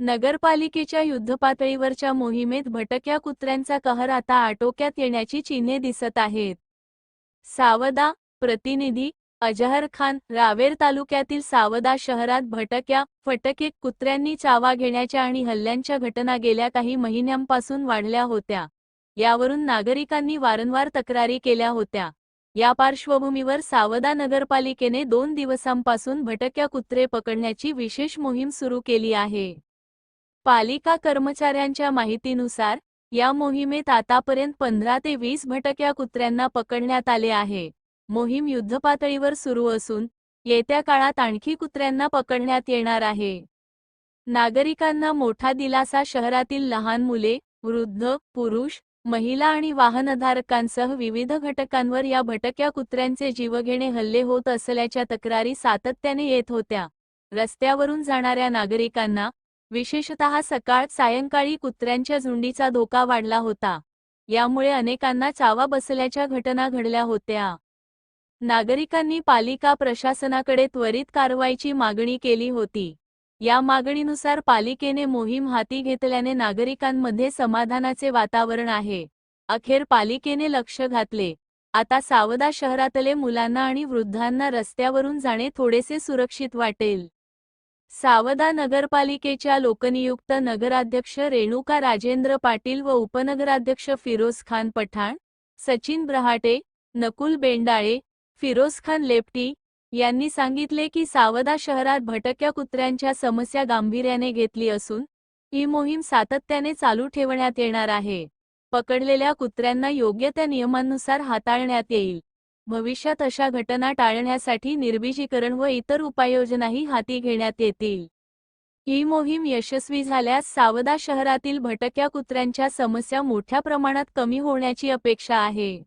नगरपालिकेच्या युद्धपातळीवरच्या मोहिमेत भटक्या कुत्र्यांचा कहर आता आटोक्यात येण्याची चिन्हे दिसत आहेत. सावदा प्रतिनिधी अजहर खान. रावेर तालुक्यातील सावदा शहरात फटके कुत्र्यांनी चावा घेण्याच्या आणि हल्ल्यांच्या घटना गेल्या काही महिन्यांपासून वाढल्या होत्या. यावरून नागरिकांनी वारंवार तक्रारी केल्या होत्या. या पार्श्वभूमीवर सावदा नगरपालिकेने 2 दिवसांपासून भटक्या कुत्रे पकडण्याची विशेष मोहीम सुरू केली आहे. पालिका कर्मचाऱ्यांच्या माहितीनुसार या मोहिमेत आतापर्यंत 15 ते 20 भटक्या कुत्र्यांना पकडण्यात आले आहे. मोहीम युद्धपातळीवर सुरू असून येत्या काळात आणखी कुत्र्यांना पकडण्यात येणार आहे. नागरिकांना मोठा दिलासा. शहरातील लहान मुले, वृद्ध, पुरुष, महिला आणि वाहनधारकांसह विविध घटकांवर या भटक्या कुत्र्यांचे जीवघेणे हल्ले होत असल्याच्या तक्रारी सातत्याने येत होत्या. रस्त्यावरून जाणाऱ्या नागरिकांना, विशेषतः सकाळ-सायंकाळी कुत्र्यांच्या झुंडीचा धोका वाढला होता. यामुळे अनेकांना चावा बसल्याच्या घटना घडल्या होत्या. नागरिकांनी पालिका प्रशासनाकडे त्वरित कारवाईची मागणी केली होती. या मागणीनुसार पालिकेने मोहीम हाती घेतल्याने नागरिकांमध्ये समाधानाचे वातावरण आहे. अखेर पालिकेने लक्ष घातले. आता सावदा शहरातले मुलांना आणि वृद्धांना रस्त्यावरून जाणे थोडेसे सुरक्षित वाटेल. सावदा नगरपालिकेच्या लोकनियुक्त नगराध्यक्ष रेणुका राजेंद्र पाटील व उपनगराध्यक्ष फिरोज खान पठाण, सचिन ब्रहाटे, नकुल बेंडाळे, फिरोज खान लेप्टी यांनी सांगितले की सावदा शहरात भटक्या कुत्र्यांच्या समस्या गांभीर्याने घेतली असून ही मोहीम सातत्याने चालू ठेवण्यात येणार आहे. पकडलेल्या कुत्र्यांना योग्य त्या नियमांनुसार हाताळण्यात येईल. भविष्यात अशा घटना टाळण्यासाठी निर्बीजीकरण व इतर उपाययोजनाही हाती घेण्यात येतील. ही मोहीम यशस्वी झाल्यास सावदा शहरातील भटक्या कुत्र्यांच्या समस्या मोठ्या प्रमाणात कमी होण्याची अपेक्षा आहे.